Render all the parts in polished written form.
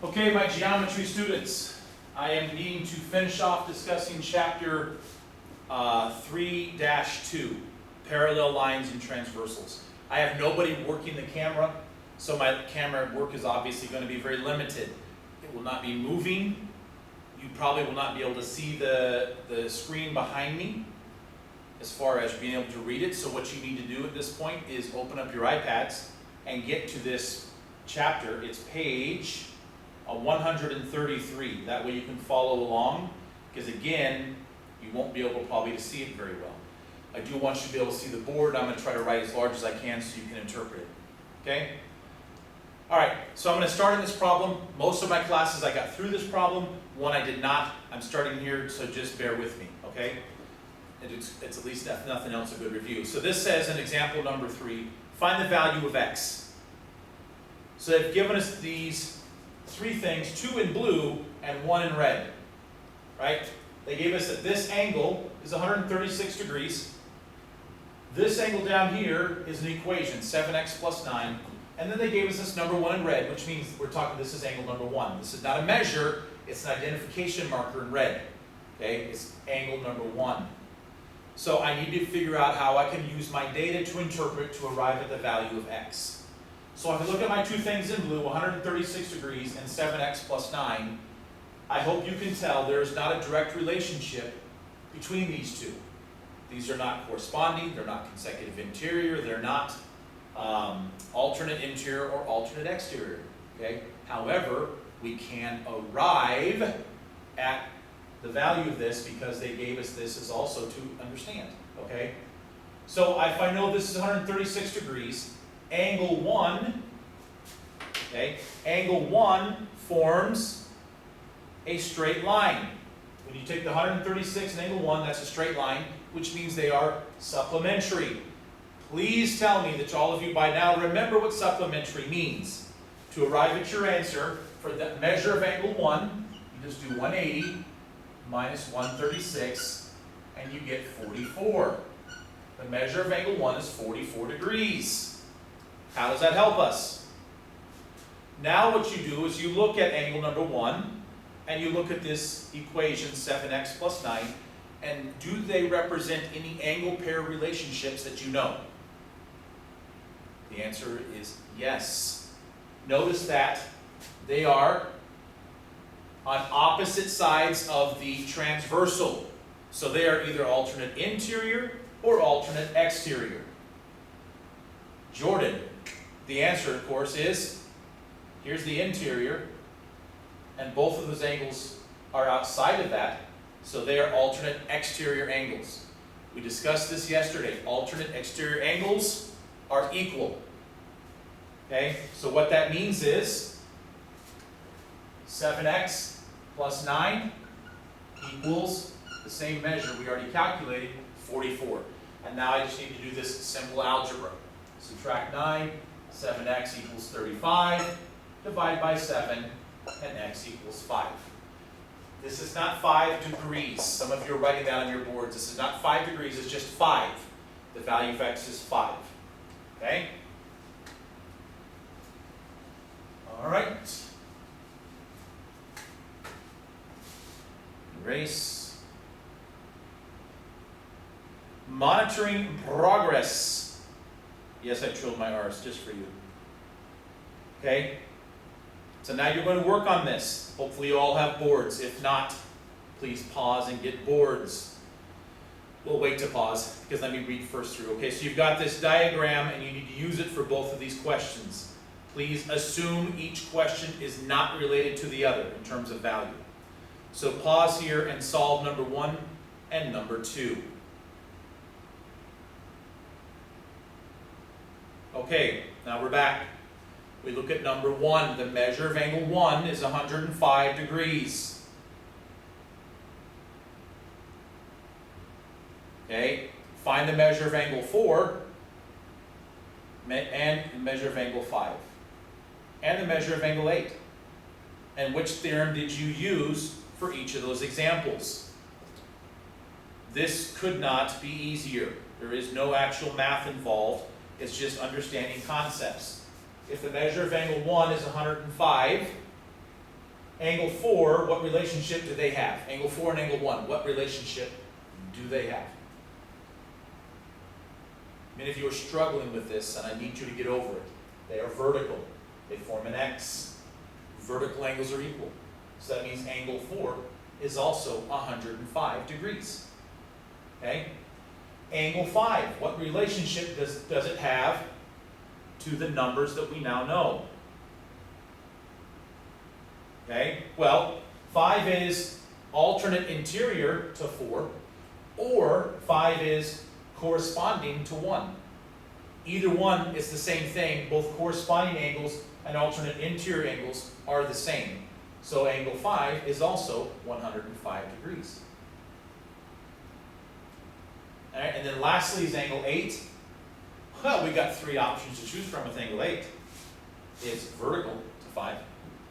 Okay, my geometry students, I am needing to finish off discussing chapter 3-2, parallel lines and transversals. I have nobody working the camera, so my camera work is obviously going to be very limited. It will not be moving. You probably will not be able to see the screen behind me as far as being able to read it. So what you need to do at this point is open up your iPads and get to this chapter. It's page 133. That way you can follow along, because again, you won't be able probably to see it very well. I do want you to be able to see the board. I'm going to try to write as large as I can so you can interpret it. Okay? Alright, so I'm going to start in this problem. Most of my classes I got through this problem. One I did not. I'm starting here, so just bear with me. Okay? It's at least, if nothing else, a good review. So this says in example number 3, find the value of x. So they've given us these three things, 2 in blue and 1 in red. Right? They gave us that this angle is 136 degrees. This angle down here is an equation, 7x plus 9. And then they gave us this number 1 in red, which means we're talking this is angle number 1. This is not a measure, it's an identification marker in red. Okay? It's angle number 1. So I need to figure out how I can use my data to interpret to arrive at the value of x. So if I look at my two things in blue, 136 degrees and 7x plus 9, I hope you can tell there is not a direct relationship between these two. These are not corresponding, they're not consecutive interior, they're not alternate interior or alternate exterior. Okay? However, we can arrive at the value of this because they gave us this as also to understand. Okay? So if I know this is 136 degrees, angle 1, okay, angle 1 forms a straight line. When you take the 136 and angle 1, that's a straight line, which means they are supplementary. Please tell me that all of you by now remember what supplementary means. To arrive at your answer for the measure of angle 1, you just do 180 minus 136, and you get 44. The measure of angle 1 is 44 degrees. How does that help us? Now what you do is you look at angle number 1, and you look at this equation, 7x plus 9, and do they represent any angle pair relationships that you know? The answer is yes. Notice that they are on opposite sides of the transversal. So they are either alternate interior or alternate exterior. Jordan, the answer, of course, is, here's the interior, and both of those angles are outside of that, so they are alternate exterior angles. We discussed this yesterday. Alternate exterior angles are equal. Okay, so what that means is 7x plus 9 equals the same measure we already calculated, 44. And now I just need to do this simple algebra. Subtract 9, 7x equals 35, divide by 7, and x equals 5. This is not 5 degrees. Some of you are writing that on your boards. This is not 5 degrees, it's just 5. The value of x is 5. Okay? All right. Erase. Monitoring progress. Yes, I trilled my R's just for you. Okay? So now you're going to work on this. Hopefully you all have boards. If not, please pause and get boards. We'll wait to pause because let me read first through. Okay, so you've got this diagram and you need to use it for both of these questions. Please assume each question is not related to the other in terms of value. So pause here and solve number 1 and number 2. Okay, now we're back. We look at number 1. The measure of angle 1 is 105 degrees. Okay, find the measure of angle 4 and the measure of angle 5 and the measure of angle 8. And which theorem did you use for each of those examples? This could not be easier. There is no actual math involved. It's just understanding concepts. If the measure of angle 1 is 105, Angle 4, what relationship do they have? Angle 4 and angle 1, what relationship do they have? Many of you are struggling with this, and I need you to get over it. They are vertical. They form an X. Vertical angles are equal. So that means angle 4 is also 105 degrees. Okay? Angle 5, what relationship does it have to the numbers that we now know? Okay? Well, 5 is alternate interior to 4, or 5 is corresponding to 1. Either one is the same thing. Both corresponding angles and alternate interior angles are the same. So angle 5 is also 105 degrees. All right, and then lastly is angle 8. Well, we got 3 options to choose from with angle 8. It's vertical to 5,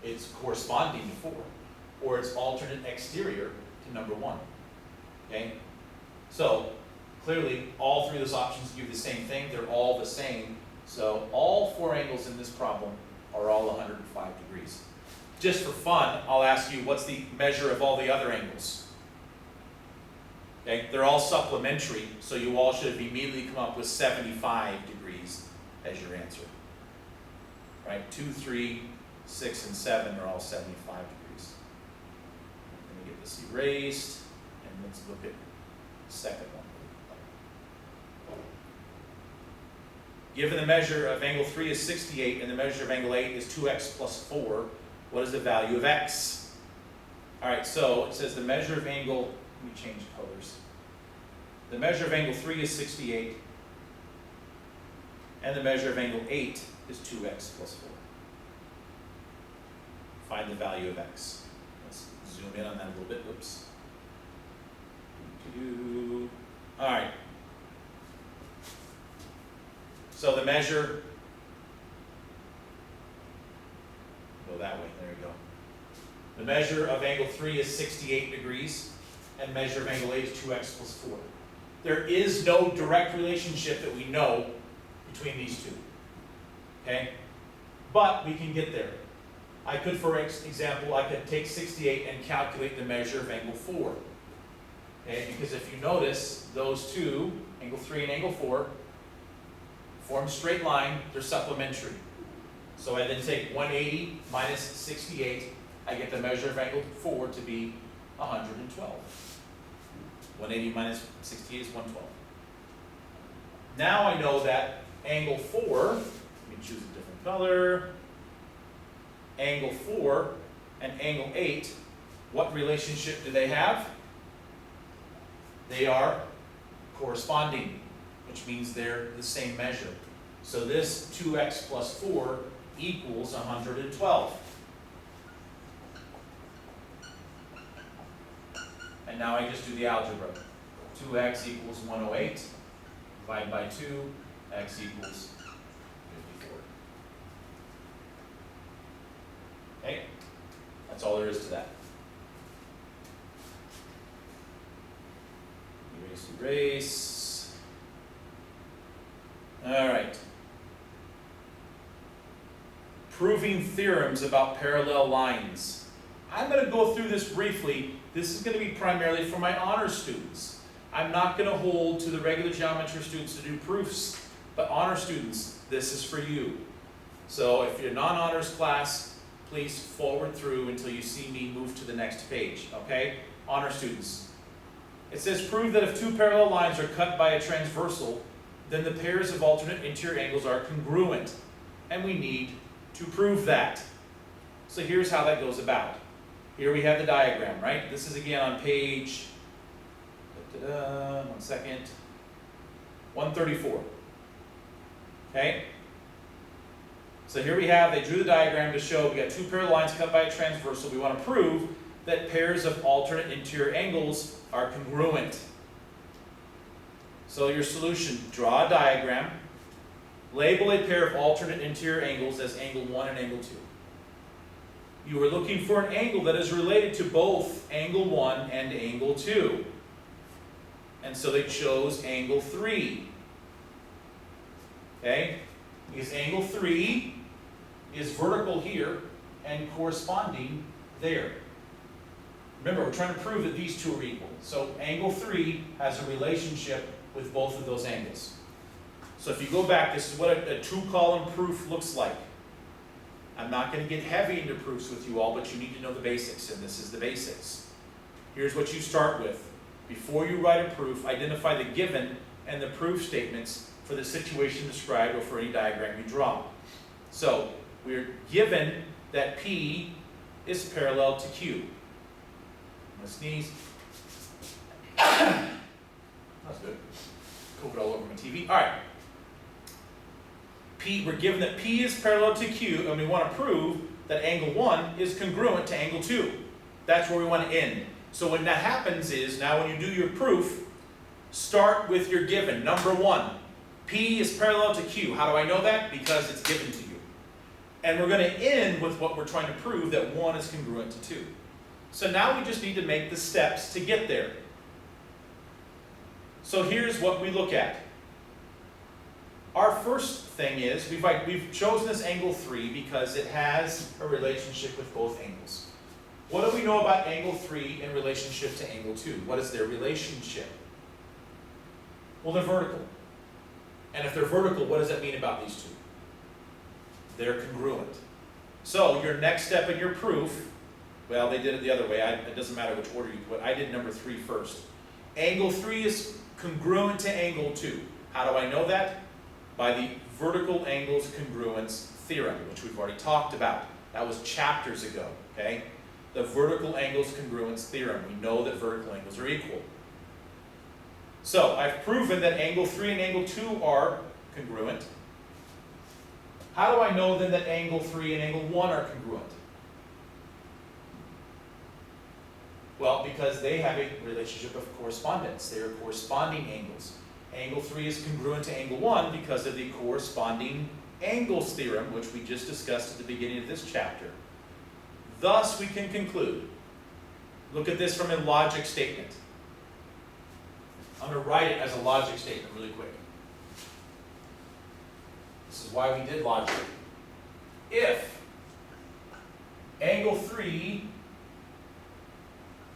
it's corresponding to 4, or it's alternate exterior to number 1. Okay? So clearly, all 3 of those options give the same thing. They're all the same. So all 4 angles in this problem are all 105 degrees. Just for fun, I'll ask you, what's the measure of all the other angles? Okay, they're all supplementary, so you all should have immediately come up with 75 degrees as your answer. Right? 2, 3, 6, and 7 are all 75 degrees. Let me get this erased, and let's look at the second one. Given the measure of angle 3 is 68 and the measure of angle 8 is 2x plus 4, what is the value of x? All right, so it says the measure of angle, let me change colors. The measure of angle 3 is 68 and the measure of angle 8 is 2x plus 4. Find the value of x. Let's zoom in on that a little bit. Oops. All right. So the measure, go that way, there you go. The measure of angle 3 is 68 degrees, and measure of angle 8 is 2x plus 4. There is no direct relationship that we know between these two, okay? But we can get there. I could, for example, I could take 68 and calculate the measure of angle 4, okay? Because if you notice, those two, angle 3 and angle 4, form a straight line, they're supplementary. So I then take 180 minus 68, I get the measure of angle 4 to be 112. 180 minus 68 is 112. Now I know that angle 4, let me choose a different color, angle 4 and angle 8, what relationship do they have? They are corresponding, which means they're the same measure. So this 2x plus 4 equals 112. And now I just do the algebra. 2x equals 108, divide by 2, x equals 54. Okay? That's all there is to that. Erase. All right. Proving theorems about parallel lines. I'm going to go through this briefly. This is going to be primarily for my honors students. I'm not going to hold to the regular geometry students to do proofs, but honor students, this is for you. So if you're non-honors class, please forward through until you see me move to the next page, okay? Honor students. It says, prove that if 2 parallel lines are cut by a transversal, then the pairs of alternate interior angles are congruent. And we need to prove that. So here's how that goes about. Here we have the diagram, right? This is again on page, 134. Okay? So here we have, they drew the diagram to show we got 2 parallel lines cut by a transversal. We want to prove that pairs of alternate interior angles are congruent. So your solution, draw a diagram, label a pair of alternate interior angles as angle 1 and angle 2. You are looking for an angle that is related to both angle 1 and angle 2. And so they chose angle 3. Okay? Because angle 3 is vertical here and corresponding there. Remember, we're trying to prove that these two are equal. So angle 3 has a relationship with both of those angles. So if you go back, this is what a true column proof looks like. I'm not going to get heavy into proofs with you all, but you need to know the basics, and this is the basics. Here's what you start with. Before you write a proof, identify the given and the proof statements for the situation described or for any diagram you draw. So we're given that P is parallel to Q. I'm going to sneeze. That's good. COVID all over my TV. All right. We're given that P is parallel to Q, and we want to prove that angle 1 is congruent to angle 2. That's where we want to end. So when that happens is, now when you do your proof, start with your given. Number 1, P is parallel to Q. How do I know that? Because it's given to you. And we're going to end with what we're trying to prove, that 1 is congruent to 2. So now we just need to make the steps to get there. So here's what we look at. Our first thing is, we've chosen this angle 3 because it has a relationship with both angles. What do we know about angle 3 in relationship to angle 2? What is their relationship? Well, they're vertical. And if they're vertical, what does that mean about these two? They're congruent. So your next step in your proof, well, they did it the other way. It doesn't matter which order you put. I did number 3 first. Angle 3 is congruent to angle 2. How do I know that? By the vertical angles congruence theorem, which we've already talked about. That was chapters ago, okay? The vertical angles congruence theorem. We know that vertical angles are equal. So I've proven that angle 3 and angle 2 are congruent. How do I know then that angle 3 and angle 1 are congruent? Well, because they have a relationship of correspondence. They are corresponding angles. Angle 3 is congruent to angle 1 because of the corresponding angles theorem, which we just discussed at the beginning of this chapter. Thus, we can conclude. Look at this from a logic statement. I'm going to write it as a logic statement really quick. This is why we did logic. If angle 3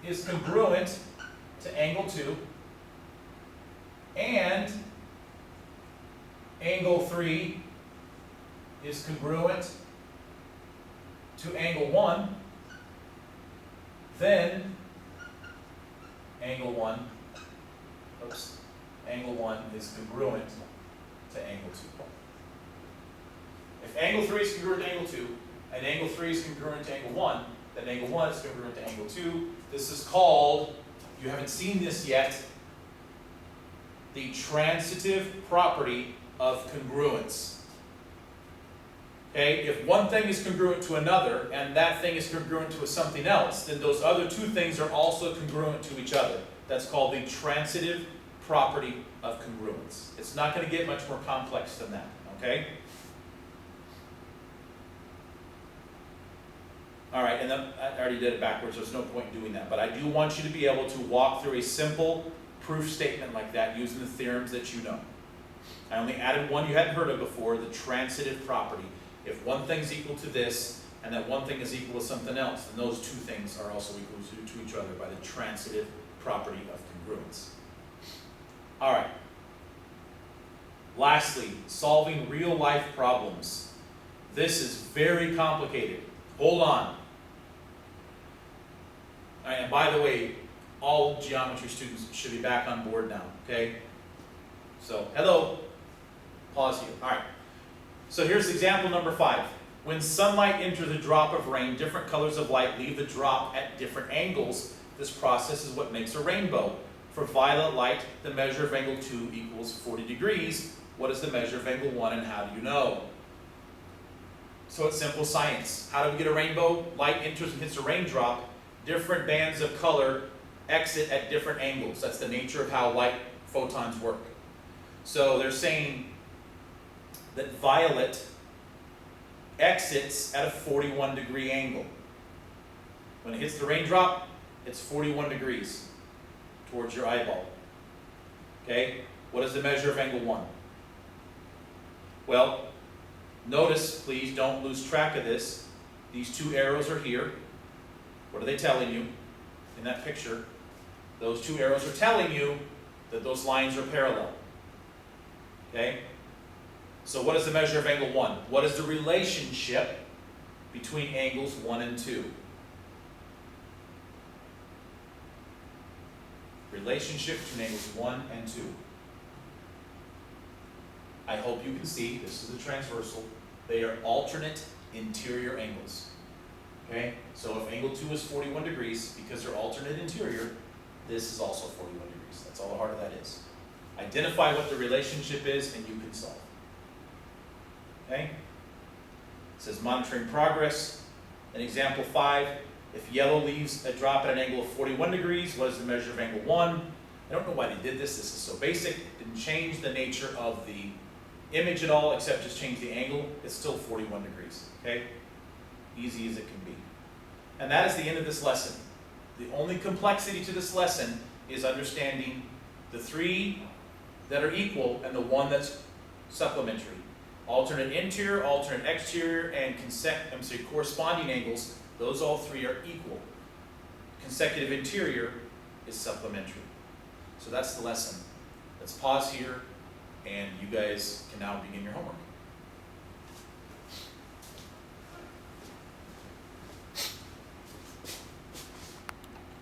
is congruent to angle 2, and angle 3 is congruent to angle 1, then angle 1 is congruent to angle 2. If angle 3 is congruent to angle 2, and angle 3 is congruent to angle 1, then angle 1 is congruent to angle 2. This is called, if you haven't seen this yet, the transitive property of congruence. Okay, if one thing is congruent to another, and that thing is congruent to something else, then those other two things are also congruent to each other. That's called the transitive property of congruence. It's not going to get much more complex than that, okay? All right, and then I already did it backwards, there's no point in doing that, but I do want you to be able to walk through a simple proof statement like that using the theorems that you know. I only added one you hadn't heard of before, the transitive property. If one thing's equal to this, and that one thing is equal to something else, then those two things are also equal to each other by the transitive property of congruence. All right. Lastly, solving real-life problems. This is very complicated. Hold on. All right, and by the way, all geometry students should be back on board now, okay? So, hello. Pause here. All right. So here's example number 5. When sunlight enters a drop of rain, different colors of light leave the drop at different angles. This process is what makes a rainbow. For violet light, the measure of angle 2 equals 40 degrees. What is the measure of angle 1, and how do you know? So it's simple science. How do we get a rainbow? Light enters and hits a raindrop. Different bands of color exit at different angles. That's the nature of how light photons work. So they're saying that violet exits at a 41 degree angle. When it hits the raindrop, it's 41 degrees towards your eyeball. Okay? What is the measure of angle 1? Well, notice, please don't lose track of this. These two arrows are here. What are they telling you in that picture? Those two arrows are telling you that those lines are parallel. Okay? So what is the measure of angle 1? What is the relationship between angles 1 and 2? Relationship between angles 1 and 2. I hope you can see, this is a transversal, they are alternate interior angles. Okay? So if angle 2 is 41 degrees, because they're alternate interior, this is also 41 degrees. That's all the heart of that is. Identify what the relationship is and you can solve. Okay? It says monitoring progress. In example 5, if yellow leaves a drop at an angle of 41 degrees, what is the measure of angle 1? I don't know why they did this. This is so basic. It didn't change the nature of the image at all, except just change the angle. It's still 41 degrees. Okay? Easy as it can be. And that is the end of this lesson. The only complexity to this lesson is understanding the 3 that are equal and the 1 that's supplementary. Alternate interior, alternate exterior, and corresponding angles, those all 3 are equal. Consecutive interior is supplementary. So that's the lesson. Let's pause here, and you guys can now begin your homework.